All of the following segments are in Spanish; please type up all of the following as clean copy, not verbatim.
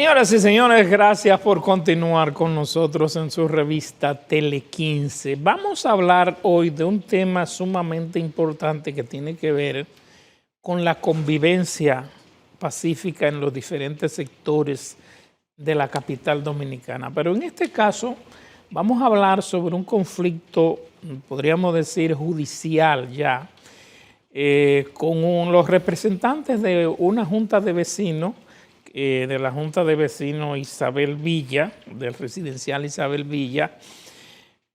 Señoras y señores, gracias por continuar con nosotros en su revista Tele 15. Vamos a hablar hoy de un tema sumamente importante que tiene que ver con la convivencia pacífica en los diferentes sectores de la capital dominicana. Pero en este caso vamos a hablar sobre un conflicto, podríamos decir judicial ya, con los representantes de una junta de vecinos, de la Junta de Vecinos Isabel Villa, del residencial Isabel Villa,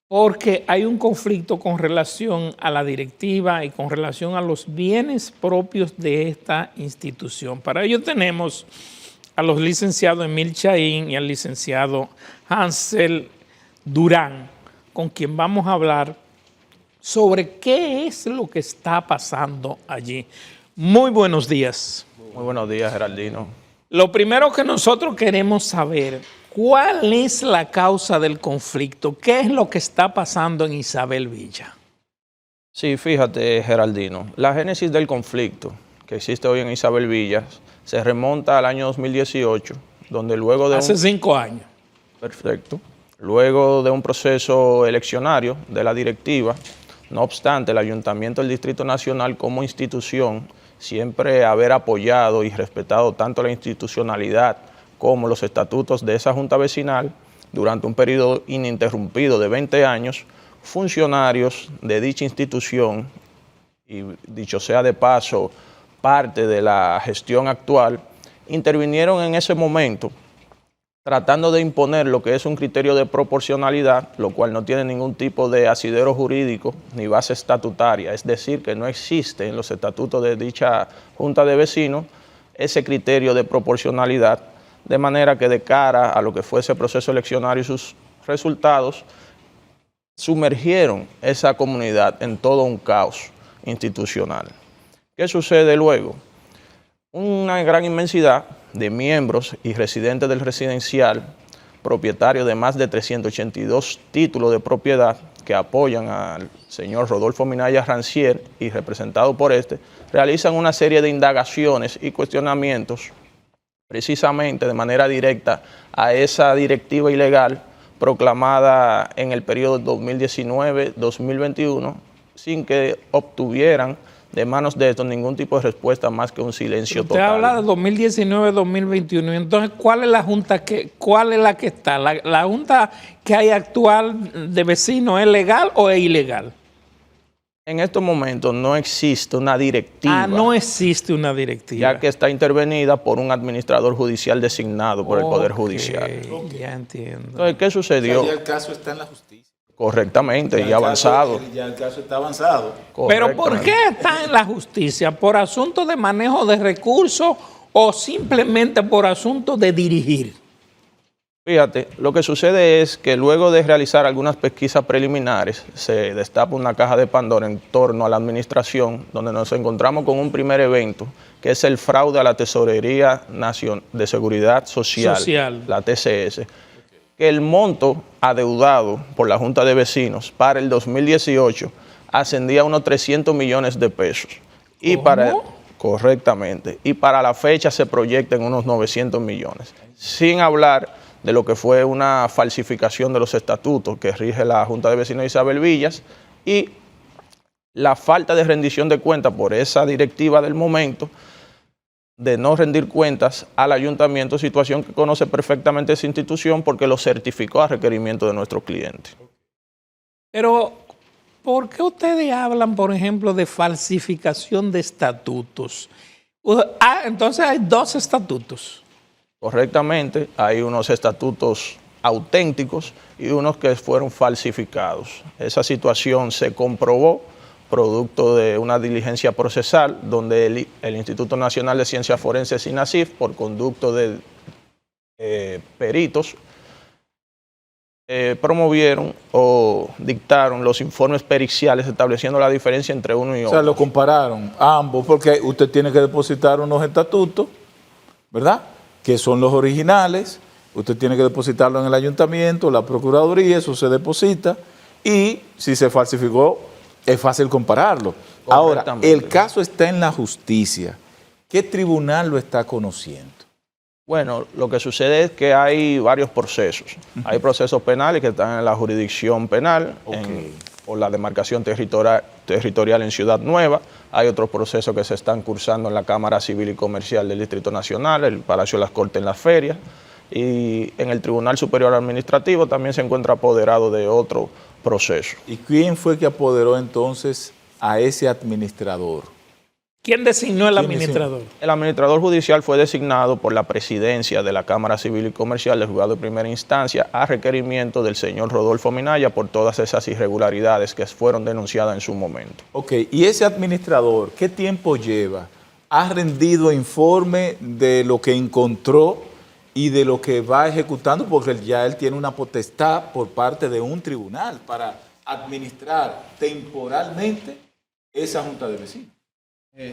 porque hay un conflicto con relación a la directiva y con relación a los bienes propios de esta institución. Para ello tenemos a los licenciados Emil Chaín y al licenciado Hansel Durán, con quien vamos a hablar sobre qué es lo que está pasando allí. Muy buenos días. Muy buenos días, Geraldino. Lo primero que nosotros queremos saber, ¿cuál es la causa del conflicto? ¿Qué es lo que está pasando en Isabel Villa? Sí, fíjate, Geraldino, la génesis del conflicto que existe hoy en Isabel Villa se remonta al año 2018, donde luego de Hace 5 años. Perfecto. Luego de un proceso eleccionario de la directiva, no obstante, el Ayuntamiento del Distrito Nacional como institución siempre haber apoyado y respetado tanto la institucionalidad como los estatutos de esa junta vecinal durante un periodo ininterrumpido de 20 años, funcionarios de dicha institución, y dicho sea de paso, parte de la gestión actual, intervinieron en ese momento tratando de imponer lo que es un criterio de proporcionalidad, lo cual no tiene ningún tipo de asidero jurídico ni base estatutaria, es decir, que no existe en los estatutos de dicha Junta de Vecinos ese criterio de proporcionalidad, de manera que de cara a lo que fue ese proceso eleccionario y sus resultados, sumergieron esa comunidad en todo un caos institucional. ¿Qué sucede luego? Una gran inmensidad de miembros y residentes del residencial, propietarios de más de 382 títulos de propiedad que apoyan al señor Rodolfo Minaya Rancier y representado por este, realizan una serie de indagaciones y cuestionamientos precisamente de manera directa a esa directiva ilegal proclamada en el periodo 2019-2021 sin que obtuvieran de manos de estos ningún tipo de respuesta más que un silencio total. Usted habla de 2019-2021, entonces ¿cuál es la junta que está? ¿La junta que hay actual de vecinos es legal o es ilegal? En estos momentos no existe una directiva. Ah, no existe una directiva. Ya que está intervenida por un administrador judicial designado por el Poder Judicial. Ya entiendo. Entonces, ¿qué sucedió? O sea, ya el caso está en la justicia. Correctamente, y avanzado. Ya el caso está avanzado. Pero ¿por qué está en la justicia? ¿Por asunto de manejo de recursos o simplemente por asunto de dirigir? Fíjate, lo que sucede es que luego de realizar algunas pesquisas preliminares, se destapa una caja de Pandora en torno a la administración, donde nos encontramos con un primer evento, que es el fraude a la Tesorería de Seguridad Social, la TCS, que el monto adeudado por la Junta de Vecinos para el 2018 ascendía a unos 300 millones de pesos. Y correctamente. Y para la fecha se proyecta en unos 900 millones. Sin hablar de lo que fue una falsificación de los estatutos que rige la Junta de Vecinos de Isabel Villas y la falta de rendición de cuentas por esa directiva del momento de no rendir cuentas al ayuntamiento, situación que conoce perfectamente esa institución porque lo certificó a requerimiento de nuestro cliente. Pero, ¿por qué ustedes hablan, por ejemplo, de falsificación de estatutos? Entonces hay 2 estatutos. Correctamente, hay unos estatutos auténticos y unos que fueron falsificados. Esa situación se comprobó producto de una diligencia procesal donde el Instituto Nacional de Ciencias Forenses INACIF, por conducto de peritos, promovieron o dictaron los informes periciales estableciendo la diferencia entre uno y otro. O sea, lo compararon ambos porque usted tiene que depositar unos estatutos, ¿verdad? Que son los originales, usted tiene que depositarlo en el ayuntamiento, la procuraduría, eso se deposita y si se falsificó es fácil compararlo. Ahora, el caso está en la justicia. ¿Qué tribunal lo está conociendo? Bueno, lo que sucede es que hay varios procesos. Hay procesos penales que están en la jurisdicción penal, por la demarcación territorial en Ciudad Nueva. Hay otros procesos que se están cursando en la Cámara Civil y Comercial del Distrito Nacional, el Palacio de las Cortes en las Ferias. Y en el Tribunal Superior Administrativo también se encuentra apoderado de otro proceso. ¿Y quién fue que apoderó entonces a ese administrador? ¿Quién designó el administrador? El administrador judicial fue designado por la presidencia de la Cámara Civil y Comercial del Juzgado de Primera Instancia a requerimiento del señor Rodolfo Minaya por todas esas irregularidades que fueron denunciadas en su momento. Ok, ¿y ese administrador qué tiempo lleva? ¿Ha rendido informe de lo que encontró y de lo que va ejecutando? Porque ya él tiene una potestad por parte de un tribunal para administrar temporalmente esa junta de vecinos.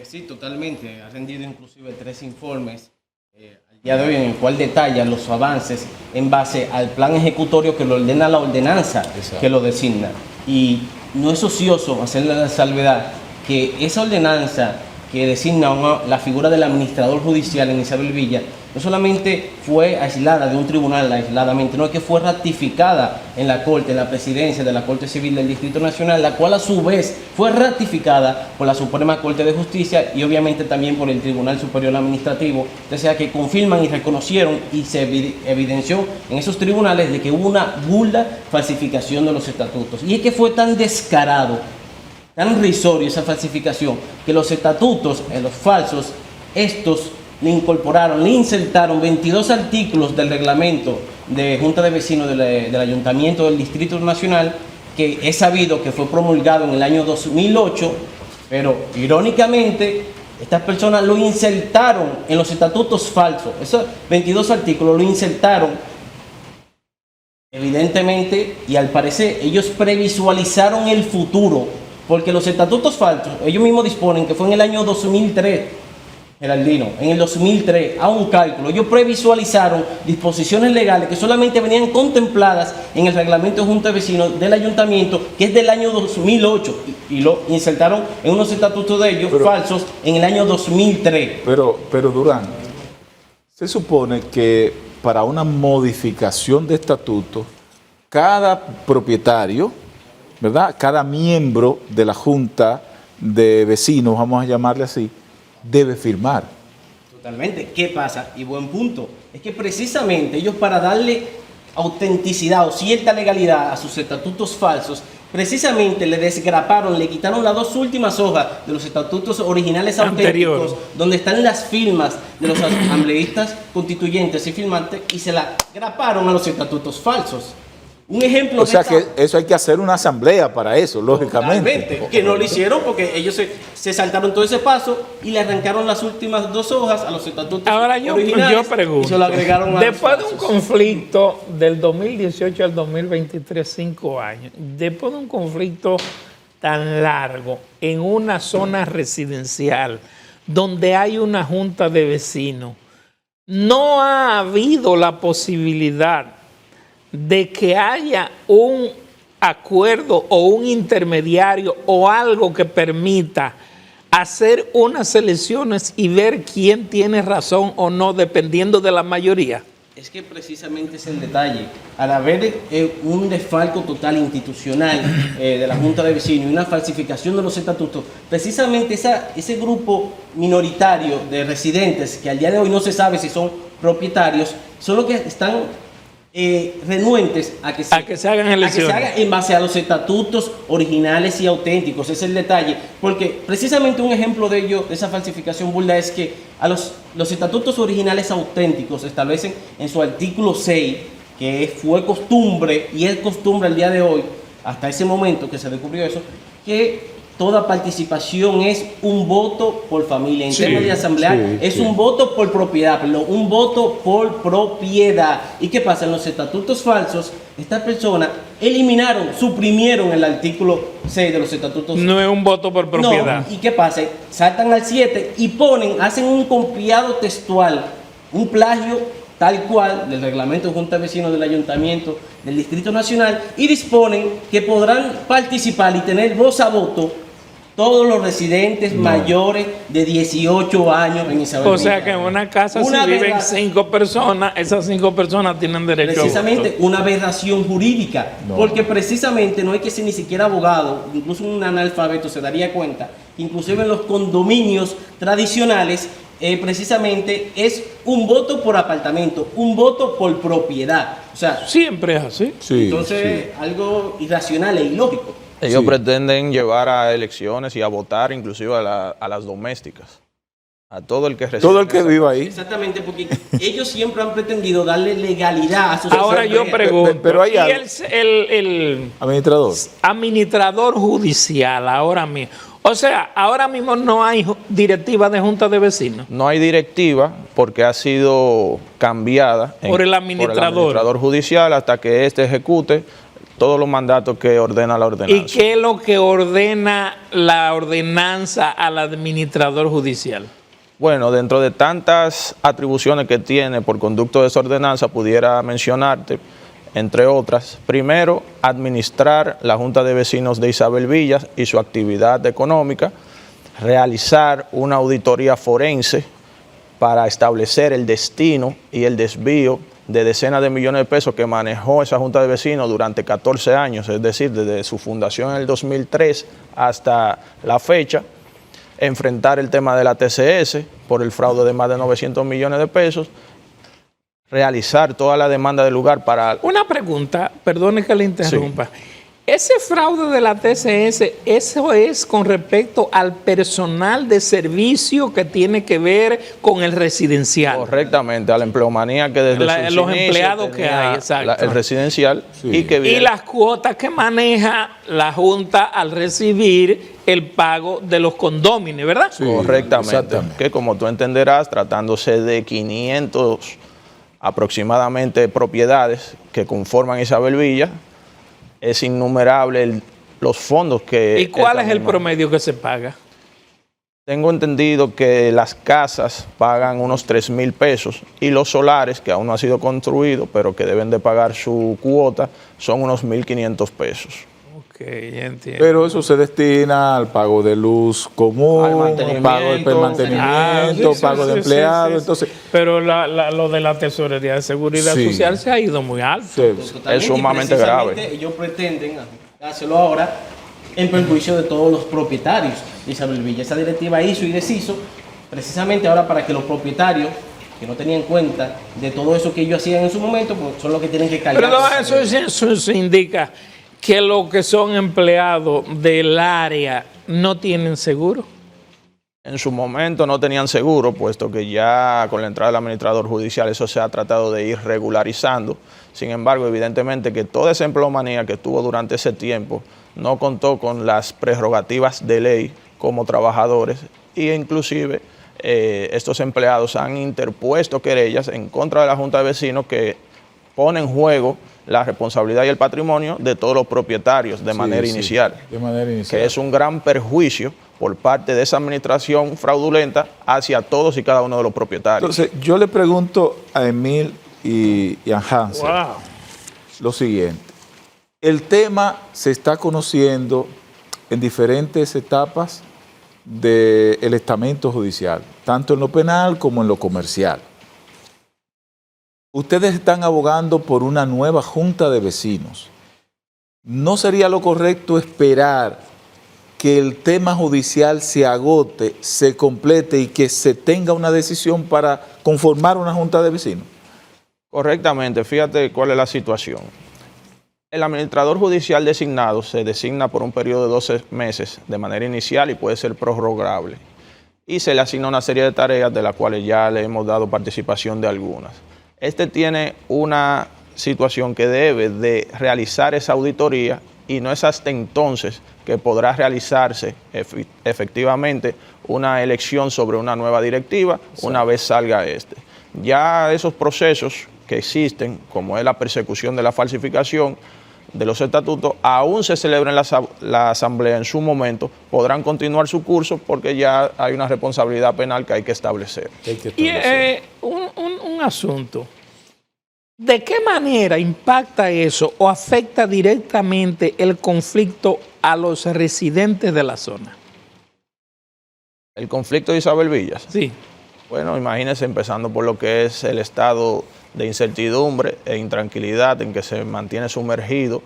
Sí, totalmente. Ha rendido inclusive 3 informes al día de hoy en el cual detalla los avances en base al plan ejecutorio que lo ordena la ordenanza que lo designa. Y no es ocioso hacerle la salvedad que esa ordenanza que designa la figura del administrador judicial en Isabel Villa no solamente fue aislada de un tribunal aisladamente, no es que fue ratificada en la Corte, en la presidencia de la Corte Civil del Distrito Nacional, la cual a su vez fue ratificada por la Suprema Corte de Justicia y obviamente también por el Tribunal Superior Administrativo, o sea que confirman y reconocieron y se evidenció en esos tribunales de que hubo una burda falsificación de los estatutos. Y es que fue tan descarado, tan irrisorio esa falsificación, que los estatutos, los falsos, estos le incorporaron, le insertaron 22 artículos del reglamento de Junta de Vecinos del Ayuntamiento del Distrito Nacional, que es sabido que fue promulgado en el año 2008, pero irónicamente estas personas lo insertaron en los estatutos falsos. Esos 22 artículos lo insertaron evidentemente y al parecer ellos previsualizaron el futuro, porque los estatutos falsos, ellos mismos disponen que fue en el año 2003, Geraldino, en el 2003, a un cálculo, ellos previsualizaron disposiciones legales que solamente venían contempladas en el reglamento de Junta de Vecinos del Ayuntamiento, que es del año 2008, y lo insertaron en unos estatutos de ellos falsos en el año 2003. Pero Durán, se supone que para una modificación de estatuto, cada propietario, ¿verdad?, cada miembro de la Junta de Vecinos, vamos a llamarle así, debe firmar. Totalmente. ¿Qué pasa? Y buen punto. Es que precisamente ellos, para darle autenticidad o cierta legalidad a sus estatutos falsos, precisamente le desgraparon, le quitaron las 2 últimas hojas de los estatutos originales auténticos, donde están las firmas de los asambleístas constituyentes y firmantes, y se la graparon a los estatutos falsos. Un ejemplo. O sea que eso hay que hacer una asamblea para eso, lógicamente. Totalmente, que no lo hicieron porque ellos se saltaron todo ese paso y le arrancaron las últimas 2 hojas a los estatutos originales. Yo pregunto, y se lo agregaron a después de un conflicto del 2018 al 2023, 5 años, después de un conflicto tan largo en una zona residencial donde hay una junta de vecinos, no ha habido la posibilidad de que haya un acuerdo o un intermediario o algo que permita hacer unas elecciones y ver quién tiene razón o no, dependiendo de la mayoría. Es que precisamente es el detalle. Al haber un desfalco total institucional de la Junta de Vecinos y una falsificación de los estatutos, precisamente ese grupo minoritario de residentes, que al día de hoy no se sabe si son propietarios, son los que están renuentes a que se hagan elecciones, a que se haga en base a los estatutos originales y auténticos. Ese es el detalle, porque precisamente un ejemplo de ello, de esa falsificación burda, es que a los estatutos originales auténticos establecen en su artículo 6 que fue costumbre y es costumbre al día de hoy, hasta ese momento que se descubrió eso, que toda participación es un voto por familia. En temas de asamblea es un voto por propiedad, perdón, un voto por propiedad. ¿Y qué pasa? En los estatutos falsos, estas personas eliminaron, suprimieron el artículo 6 de los estatutos. No es un voto por propiedad. No. ¿Y qué pasa? Saltan al 7 y hacen un copiado textual, un plagio tal cual del reglamento de Junta de Vecinos del Ayuntamiento del Distrito Nacional, y disponen que podrán participar y tener voz a voto todos los residentes mayores de 18 años en Isabel O Villa. sea que en una casa Una si viven verdad- 5 personas, esas 5 personas tienen derecho Precisamente a voto. una aberración jurídica, porque precisamente no hay que ser ni siquiera abogado, incluso un analfabeto se daría cuenta, inclusive en los condominios tradicionales, precisamente es un voto por apartamento, un voto por propiedad. O sea, Siempre es así. Sí, entonces algo irracional e ilógico. Ellos Sí. pretenden llevar a elecciones y a votar inclusive a las domésticas, a todo el que reside. todo el que en esa- viva ahí. Exactamente, porque ellos siempre han pretendido darle legalidad a sus Ahora yo asambleas. pregunto, pero hay ¿y algo. el Administrador. administrador judicial ahora mismo? O sea, ahora mismo no hay directiva de junta de vecinos. No hay directiva porque ha sido cambiada Por el administrador. judicial hasta que éste ejecute todos los mandatos que ordena la ordenanza. ¿Y qué es lo que ordena la ordenanza al administrador judicial? Bueno, dentro de tantas atribuciones que tiene por conducto de esa ordenanza, pudiera mencionarte, entre otras, primero, administrar la Junta de Vecinos de Isabel Villas y su actividad económica, realizar una auditoría forense para establecer el destino y el desvío de decenas de millones de pesos que manejó esa Junta de Vecinos durante 14 años, es decir, desde su fundación en el 2003 hasta la fecha, enfrentar el tema de la TCS por el fraude de más de 900 millones de pesos, realizar toda la demanda del lugar para... Una pregunta, perdone que le interrumpa. Ese fraude de la TCS, ¿eso es con respecto al personal de servicio que tiene que ver con el residencial? Correctamente, a la empleomanía que desde sus Los inicios empleados que tenía hay, exacto. el residencial y que Y viene... las cuotas que maneja la Junta al recibir el pago de los condóminos, ¿verdad? Sí, Correctamente, exactamente. que como tú entenderás, tratándose de 500 aproximadamente propiedades que conforman Isabel Villa, es innumerable los fondos que... ¿Y cuál esta es el misma- promedio que se paga? Tengo entendido que las casas pagan unos 3,000 pesos y los solares, que aún no ha sido construido, pero que deben de pagar su cuota, son unos 1,500 pesos. Ok, ya entiendo. Pero eso se destina al pago de luz común, Al mantenimiento. pago de mantenimiento, pago de empleados. Entonces, Pero lo de la tesorería de seguridad Sí. social se ha ido muy alto. sí, Totalmente, Es sumamente y precisamente grave. Ellos pretenden hacerlo ahora en perjuicio de todos los propietarios de Isabel Villa. Esa directiva hizo y deshizo precisamente ahora para que los propietarios que no tenían cuenta de todo eso que ellos hacían en su momento, pues son los que tienen que cargar. Pero eso indica que los que son empleados del área no tienen seguro. En su momento no tenían seguro, puesto que ya con la entrada del administrador judicial eso se ha tratado de ir regularizando. Sin embargo, evidentemente que toda esa empleomanía que estuvo durante ese tiempo no contó con las prerrogativas de ley como trabajadores e inclusive estos empleados han interpuesto querellas en contra de la Junta de Vecinos que pone en juego la responsabilidad y el patrimonio de todos los propietarios de manera sí, inicial, de manera inicial. que es un gran perjuicio por parte de esa administración fraudulenta hacia todos y cada uno de los propietarios. Entonces, yo le pregunto a Emil y a Hansel Wow. lo siguiente. El tema se está conociendo en diferentes etapas del estamento judicial, tanto en lo penal como en lo comercial. Ustedes están abogando por una nueva junta de vecinos. ¿No sería lo correcto esperar que el tema judicial se agote, se complete y que se tenga una decisión para conformar una junta de vecinos? Correctamente, fíjate cuál es la situación. El administrador judicial designado se designa por un periodo de 12 meses de manera inicial y puede ser prorrogable. Y se le asigna una serie de tareas de las cuales ya le hemos dado participación de algunas. Este tiene una situación que debe de realizar esa auditoría y no es hasta entonces que podrá realizarse efectivamente una elección sobre una nueva directiva una vez salga este. Ya esos procesos que existen, como es la persecución de la falsificación de los estatutos, aún se celebra en la asamblea en su momento, podrán continuar su curso porque ya hay una responsabilidad penal que hay que establecer. Y un asunto. ¿De qué manera impacta eso o afecta directamente el conflicto a los residentes de la zona? El conflicto de Isabel Villas. Sí. Bueno, imagínense empezando por lo que es el estado de incertidumbre e intranquilidad en que se mantiene sumergido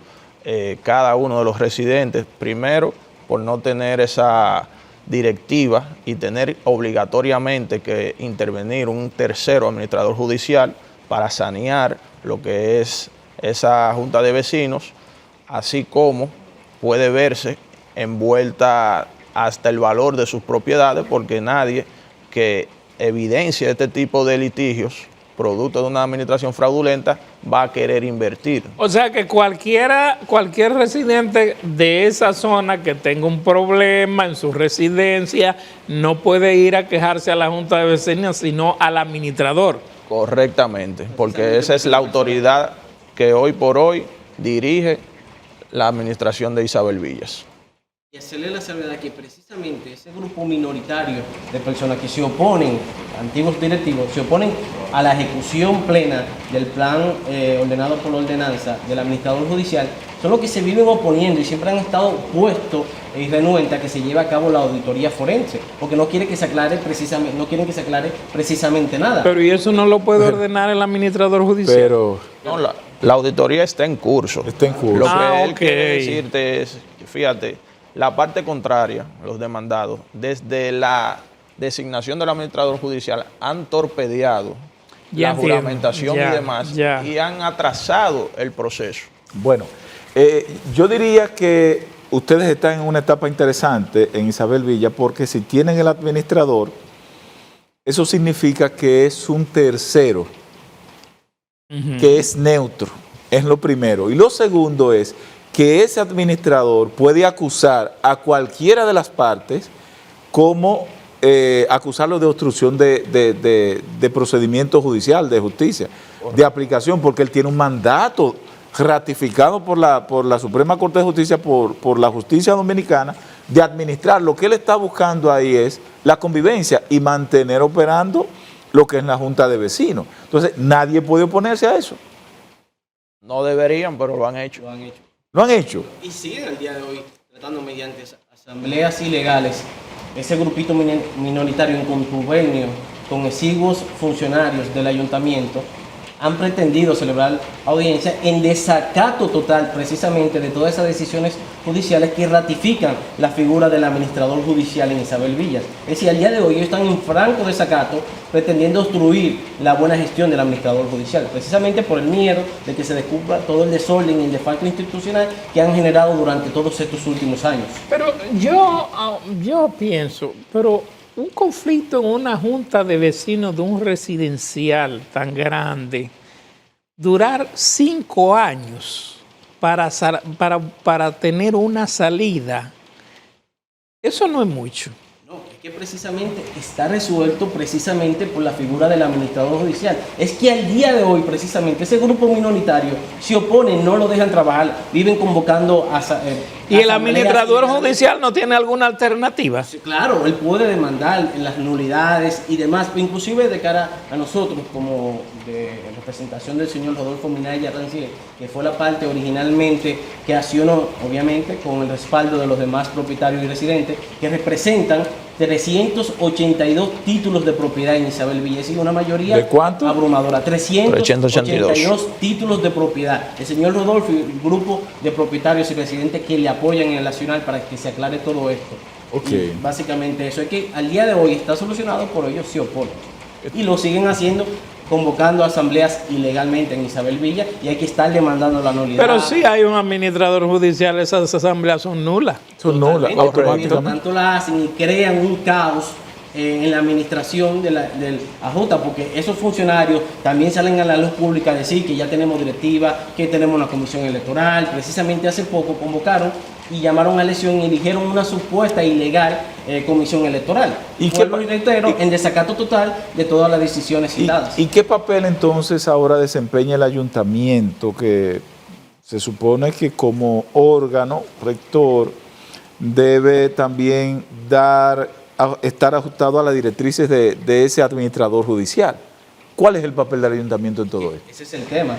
cada uno de los residentes. Primero, por no tener esa directiva y tener obligatoriamente que intervenir un tercero administrador judicial para sanear lo que es esa junta de vecinos, así como puede verse envuelta hasta el valor de sus propiedades, porque nadie que evidencia este tipo de litigios producto de una administración fraudulenta va a querer invertir. O sea que cualquier residente de esa zona que tenga un problema en su residencia no puede ir a quejarse a la Junta de Vecinos, sino al administrador. Correctamente, porque esa es la autoridad que hoy por hoy dirige la administración de Isabel Villas. Y hacerle la salvedad que precisamente ese grupo minoritario de personas que se oponen, antiguos directivos, se oponen a la ejecución plena del plan ordenado por la ordenanza del administrador judicial, son los que se viven oponiendo y siempre han estado opuestos y renuentes a que se lleve a cabo la auditoría forense, porque no quieren que se aclare precisamente nada. Pero ¿y eso no lo puede ordenar el administrador judicial? Pero No, la auditoría está en curso. está en curso. Lo que él ok. quiere decirte es, fíjate, la parte contraria, los demandados, desde la designación del administrador judicial han torpedeado Ya la entiendo. juramentación Ya, y demás ya. y han atrasado el proceso. Bueno, yo diría que ustedes están en una etapa interesante en Isabel Villa, porque si tienen el administrador, eso significa que es un tercero, que es neutro, es lo primero. Y lo segundo es que ese administrador puede acusar a cualquiera de las partes como acusarlo de obstrucción de procedimiento judicial, de justicia, de aplicación, porque él tiene un mandato ratificado por la Suprema Corte de Justicia, por la justicia dominicana, de administrar. Lo que él está buscando ahí es la convivencia y mantener operando lo que es la Junta de Vecinos. Entonces, nadie puede oponerse a eso. No deberían, pero lo han hecho. Lo han hecho. ¿Lo han hecho? Y siguen al día de hoy tratando mediante asambleas ilegales ese grupito minoritario en contubenio con exiguos funcionarios del ayuntamiento han pretendido celebrar audiencia en desacato total precisamente de todas esas decisiones judiciales que ratifican la figura del administrador judicial en Isabel Villas. Es decir, al día de hoy ellos están en franco desacato pretendiendo obstruir la buena gestión del administrador judicial, precisamente por el miedo de que se descubra todo el desorden y el desfalco institucional que han generado durante todos estos últimos años. Pero yo pienso, pero un conflicto en una junta de vecinos de un residencial tan grande, durar 5 años para tener una salida, eso no es mucho. No, es que precisamente está resuelto precisamente por la figura del administrador judicial. Es que al día de hoy precisamente ese grupo minoritario se opone, no lo dejan trabajar, viven convocando a ¿Y el administrador judicial no tiene alguna alternativa? Sí, claro, él puede demandar en las nulidades y demás, inclusive de cara a nosotros, como de representación del señor Rodolfo Minaya Rancière, que fue la parte originalmente que accionó, obviamente, con el respaldo de los demás propietarios y residentes, que representan 382 títulos de propiedad en Isabel Villas, y una mayoría ¿De cuánto? abrumadora, 382 títulos de propiedad. El señor Rodolfo y el grupo de propietarios y residentes que le apoyan en el Nacional para que se aclare todo esto. Ok. Y básicamente eso es que al día de hoy está solucionado, por ellos se oponen. Y lo siguen haciendo, convocando asambleas ilegalmente en Isabel Villa, y hay que estar demandando la nulidad. Pero si hay un administrador judicial, esas asambleas son nulas. Son nulas, Totalmente, por automáticamente. tanto la hacen y crean un caos en la administración del AJ, porque esos funcionarios también salen a la luz pública a decir que ya tenemos directiva, que tenemos una comisión electoral. Precisamente hace poco convocaron y llamaron a elección y eligieron una supuesta ilegal comisión electoral. ¿Y Vuelvo qué y reitero, en desacato total de todas las decisiones citadas. ¿Y qué papel entonces ahora desempeña el ayuntamiento, que se supone que como órgano rector debe también estar ajustado a las directrices de ese administrador judicial? ¿Cuál es el papel del ayuntamiento en todo esto? Ese es el tema.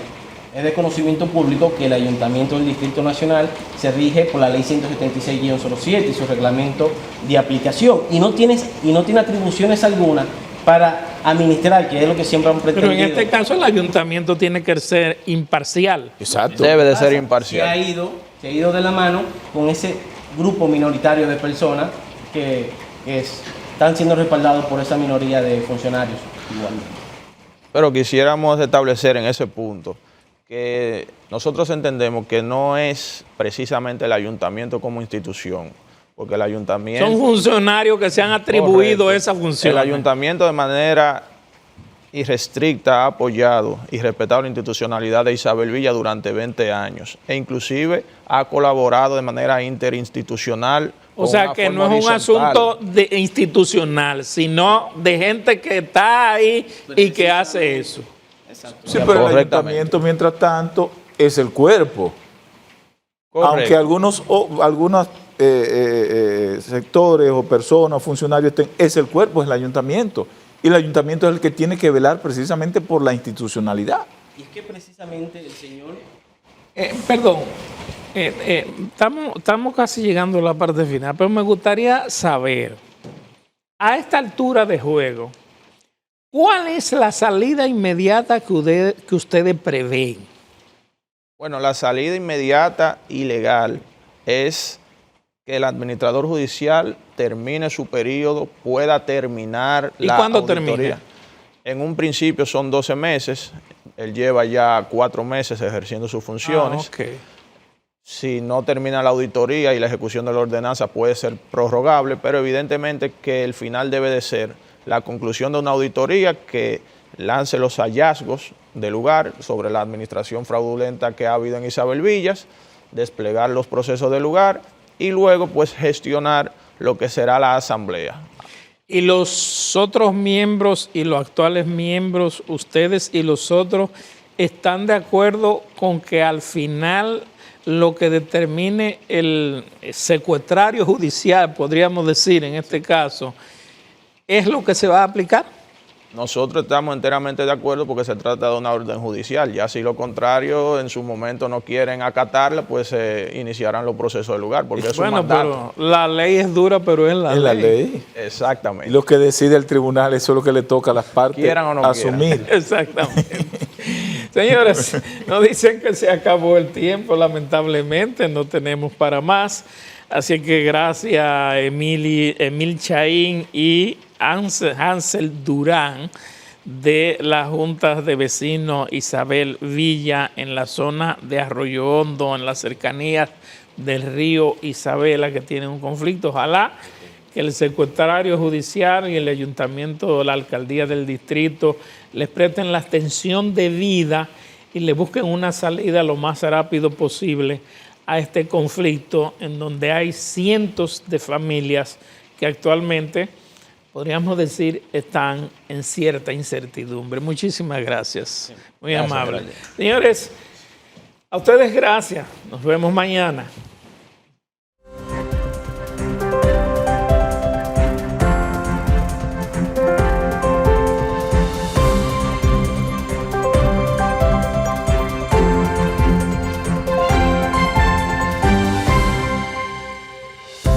Es de conocimiento público que el Ayuntamiento del Distrito Nacional se rige por la Ley 176-07 y su reglamento de aplicación. Y no tiene atribuciones alguna para administrar, que es lo que siempre han pretendido. Pero en este caso el ayuntamiento tiene que ser imparcial. Exacto. Debe de ser Se imparcial. ha ido de la mano con ese grupo minoritario de personas que están siendo respaldados por esa minoría de funcionarios igualmente. Pero quisiéramos establecer en ese punto que nosotros entendemos que no es precisamente el ayuntamiento como institución, porque el ayuntamiento... Son funcionarios que se han atribuido Correcto. esa función. El ayuntamiento de manera irrestricta ha apoyado y respetado la institucionalidad de Isabel Villa durante 20 años e inclusive ha colaborado de manera interinstitucional. O sea que no es un asunto institucional, sino de gente que está ahí y que hace eso. Exacto. Sí, pero el Correctamente. ayuntamiento, mientras tanto, es el cuerpo. Correcto. Aunque algunos sectores o personas, funcionarios, es el cuerpo, es el ayuntamiento. Y el ayuntamiento es el que tiene que velar precisamente por la institucionalidad. Y es que precisamente el señor... Perdón, estamos casi llegando a la parte final, pero me gustaría saber, a esta altura de juego, ¿cuál es la salida inmediata que ustedes prevén? Bueno, la salida inmediata y legal es que el administrador judicial termine su periodo, pueda terminar ¿Y la cuándo auditoría. termina? En un principio son 12 meses, él lleva ya 4 meses ejerciendo sus funciones. Ah, ok. Si no termina la auditoría y la ejecución de la ordenanza puede ser prorrogable, pero evidentemente que el final debe de ser la conclusión de una auditoría que lance los hallazgos del lugar sobre la administración fraudulenta que ha habido en Isabel Villas, desplegar los procesos del lugar y luego pues gestionar lo que será la asamblea. Y los otros miembros y los actuales miembros, ustedes y los otros, ¿están de acuerdo con que al final lo que determine el secuestrario judicial, podríamos decir en este caso, es lo que se va a aplicar? Nosotros estamos enteramente de acuerdo porque se trata de una orden judicial. Ya si lo contrario, en su momento no quieren acatarla, pues iniciarán los procesos del lugar, porque es un mandato. Pero la ley es dura, pero es la Es ley. la ley. Exactamente. Y lo que decide el tribunal, eso es lo que le toca a las partes Quieran o no asumir. Exactamente. Señores, nos dicen que se acabó el tiempo, lamentablemente, no tenemos para más. Así que gracias a Emil Chaín y Hansel Durán de las juntas de vecinos Isabel Villa en la zona de Arroyo Hondo, en las cercanías del río Isabela, que tienen un conflicto. Ojalá que el secretario judicial y el ayuntamiento, la alcaldía del distrito, les presten la atención debida y le busquen una salida lo más rápido posible a este conflicto en donde hay cientos de familias que actualmente, podríamos decir, están en cierta incertidumbre. Muchísimas gracias. Muy amable. Señores, a ustedes gracias. Nos vemos mañana.